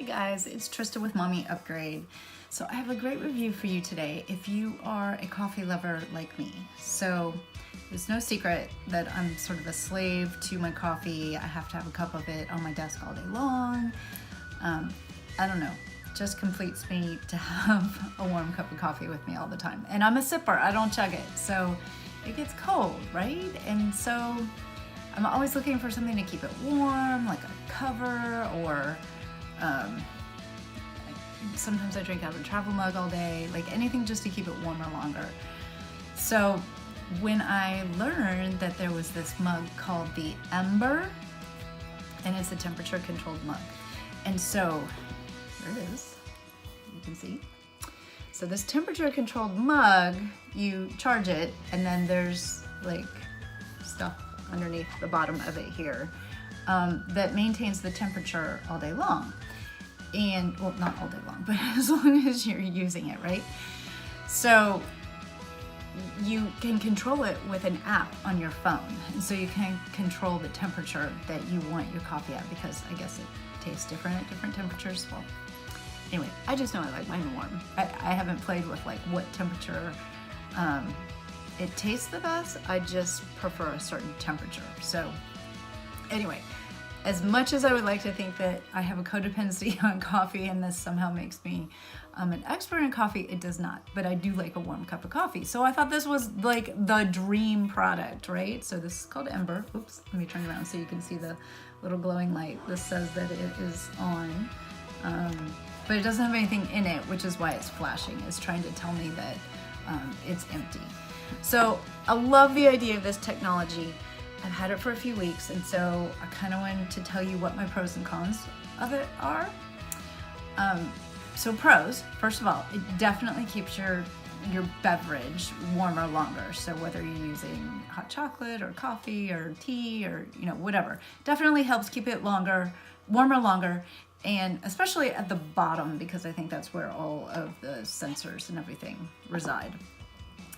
guys, it's Trista with Mommy Upgrade. So I have a great review for you today if you are a coffee lover like me. So it's no secret that I'm sort of a slave to my coffee. I have to have a cup of it on my desk all day long. I don't know, just completes me to have a warm cup of coffee with me all the time. And I'm a sipper, I don't chug it. So it gets cold, right? And so I'm always looking for something to keep it warm, like a cover, or sometimes I drink out of a travel mug all day, like anything just to keep it warmer longer. So when I learned that there was this mug called the Ember, and it's a temperature controlled mug. And so, there it is, you can see. So this temperature controlled mug, you charge it, and then there's like stuff underneath the bottom of it here that maintains the temperature all day long. And, well, not all day long, but as long as you're using it, right? So you can control it with an app on your phone. And so you can control the temperature that you want your coffee at, because I guess it tastes different at different temperatures. Well, anyway, I just know I like mine warm. I haven't played with like what temperature it tastes the best. I just prefer a certain temperature. So anyway, as much as I would like to think that I have a codependency on coffee and this somehow makes me an expert in coffee, it does not. But I do like a warm cup of coffee. So I thought this was like the dream product, right? So this is called Ember. Oops, let me turn it around so you can see the little glowing light. This says that it is on, but it doesn't have anything in it, which is why it's flashing. It's trying to tell me that it's empty. So I love the idea of this technology. I've had it for a few weeks, and so I kind of wanted to tell you what my pros and cons of it are. So pros, first of all, it definitely keeps your beverage warmer longer. So whether you're using hot chocolate or coffee or tea or whatever, definitely helps keep it warmer longer, and especially at the bottom, because I think that's where all of the sensors and everything reside.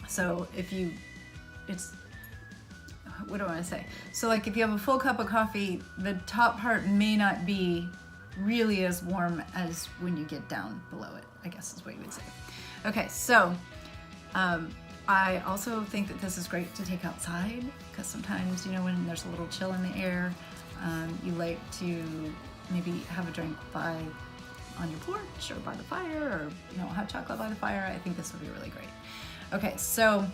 So what do I want to say? So like if you have a full cup of coffee, the top part may not be really as warm as when you get down below it, I guess is what you would say. Okay, so I also think that this is great to take outside, because sometimes, when there's a little chill in the air, you like to maybe have a drink on your porch or by the fire, or hot chocolate by the fire. I think this would be really great. Okay, so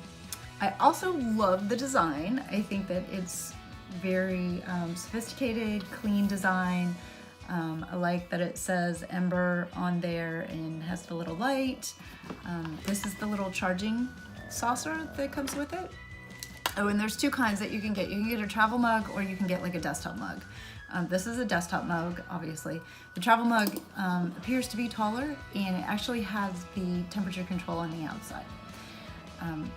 I also love the design. I think that it's very sophisticated, clean design. I like that it says Ember on there and has the little light. This is the little charging saucer that comes with it. Oh, and there's two kinds that you can get. You can get a travel mug, or you can get like a desktop mug. This is a desktop mug, obviously. The travel mug appears to be taller, and it actually has the temperature control on the outside.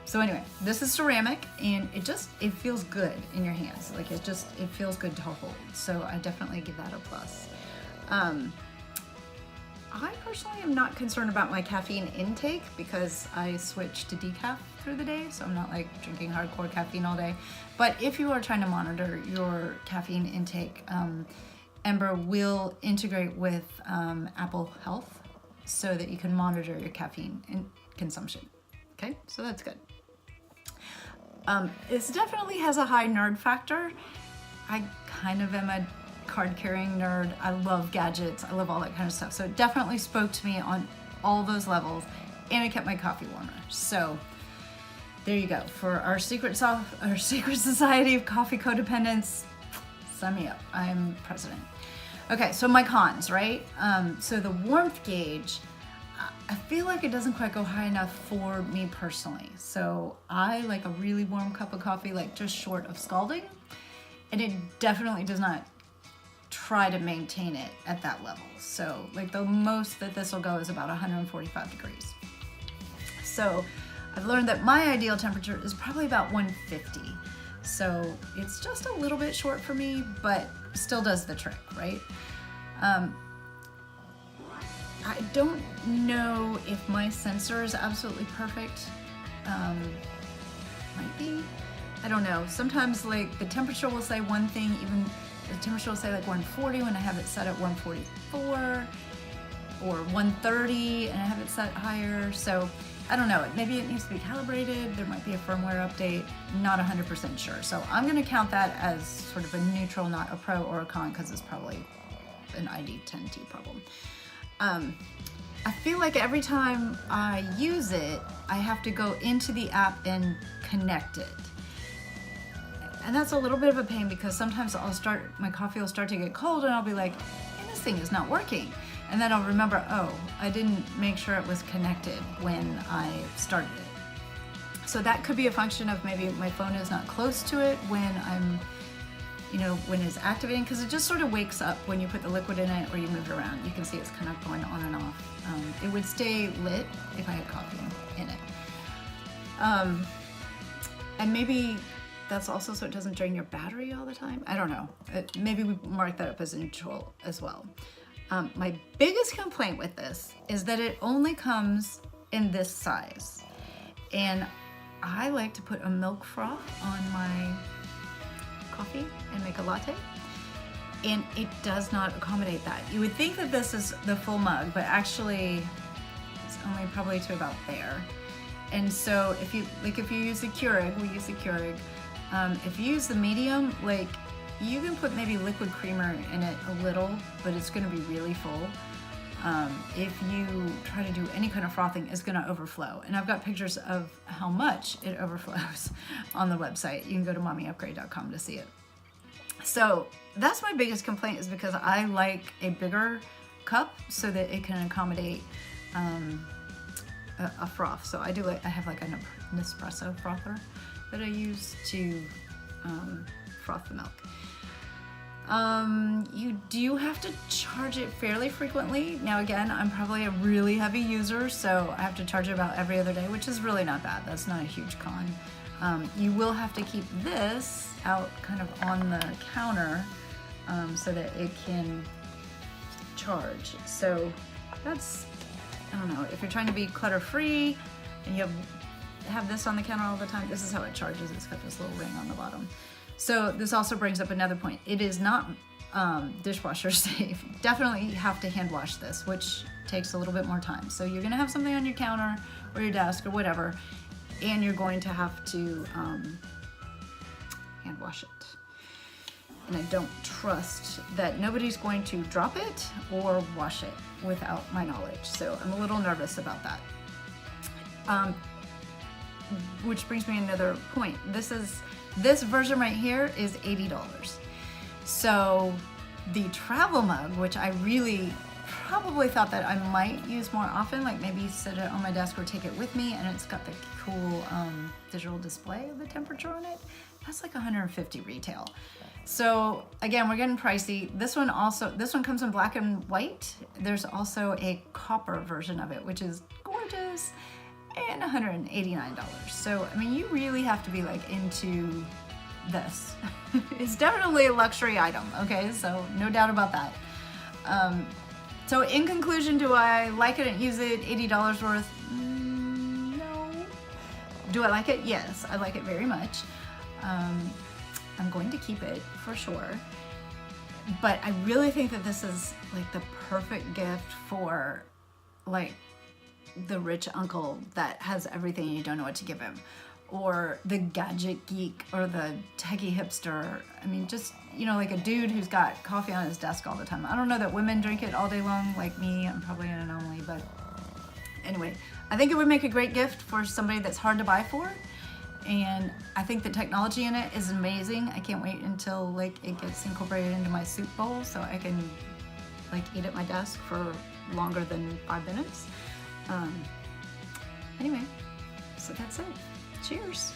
So anyway, this is ceramic, and it feels good in your hands. Like it feels good to hold. So I definitely give that a plus. I personally am not concerned about my caffeine intake, because I switch to decaf through the day, so I'm not like drinking hardcore caffeine all day. But if you are trying to monitor your caffeine intake, Ember will integrate with Apple Health so that you can monitor your caffeine consumption. Okay, so that's good. It definitely has a high nerd factor. I kind of am a card-carrying nerd. I love gadgets. I love all that kind of stuff. So it definitely spoke to me on all those levels, and it kept my coffee warmer. So there you go. For our secret society of coffee codependents, sign me up. I'm president. Okay, so my cons, right? So the warmth gauge, I feel like it doesn't quite go high enough for me personally. So I like a really warm cup of coffee, like just short of scalding, and it definitely does not try to maintain it at that level. So like the most that this will go is about 145 degrees. So I've learned that my ideal temperature is probably about 150. So it's just a little bit short for me, but still does the trick, right? I don't know if my sensor is absolutely perfect. Might be. I don't know. Sometimes like the temperature will say one thing, even the temperature will say like 140 when I have it set at 144. or 130 and I have it set higher. So I don't know, maybe it needs to be calibrated. There might be a firmware update, not 100% sure. So I'm gonna count that as sort of a neutral, not a pro or a con, because it's probably an ID10T problem. I feel like every time I use it, I have to go into the app and connect it. And that's a little bit of a pain, because sometimes my coffee will start to get cold and I'll be like, hey, this thing is not working. And then I'll remember, oh, I didn't make sure it was connected when I started it. So that could be a function of maybe my phone is not close to it when when it's activating, because it just sort of wakes up when you put the liquid in it or you move it around. You can see it's kind of going on and off. It would stay lit if I had coffee in it. And maybe that's also so it doesn't drain your battery all the time. I don't know. Maybe we mark that up as neutral as well. My biggest complaint with this is that it only comes in this size. And I like to put a milk froth on my coffee and make a latte. And it does not accommodate that. You would think that this is the full mug, but actually it's only probably to about there. And so if you use the Keurig, we use the Keurig. If you use the medium, you can put maybe liquid creamer in it a little, but it's gonna be really full. If you try to do any kind of frothing, it's gonna overflow. And I've got pictures of how much it overflows on the website. You can go to mommyupgrade.com to see it. So that's my biggest complaint, is because I like a bigger cup so that it can accommodate a froth. So I have like an espresso frother that I use to froth the milk. You do have to charge it fairly frequently. Now again, I'm probably a really heavy user, so I have to charge it about every other day, which is really not bad. That's not a huge con. You will have to keep this out kind of on the counter so that it can charge. So that's, I don't know, if you're trying to be clutter-free and you have this on the counter all the time, this is how it charges. It's got this little ring on the bottom. So this also brings up another point. It is not dishwasher safe. Definitely have to hand wash this, which takes a little bit more time. So you're gonna have something on your counter or your desk or whatever, and you're going to have to hand wash it. And I don't trust that nobody's going to drop it or wash it without my knowledge. So I'm a little nervous about that. Which brings me another point. This version right here is $80. So the travel mug, which I really probably thought that I might use more often, like maybe sit it on my desk or take it with me, and it's got the cool digital display of the temperature on it, that's like $150 retail. So again, we're getting pricey. This one comes in black and white. There's also a copper version of it, which is gorgeous, and $189. So, I mean, you really have to be like into this. It's definitely a luxury item, okay? So no doubt about that. So in conclusion, do I like it and use it? $80 worth? No. Do I like it? Yes, I like it very much. I'm going to keep it for sure. But I really think that this is like the perfect gift for like the rich uncle that has everything and you don't know what to give him, or the gadget geek or the techie hipster. I mean, just, like a dude who's got coffee on his desk all the time. I don't know that women drink it all day long like me. I'm probably an anomaly, but anyway, I think it would make a great gift for somebody that's hard to buy for. And I think the technology in it is amazing. I can't wait until like it gets incorporated into my soup bowl so I can like eat at my desk for longer than 5 minutes. Anyway, so that's it. Cheers.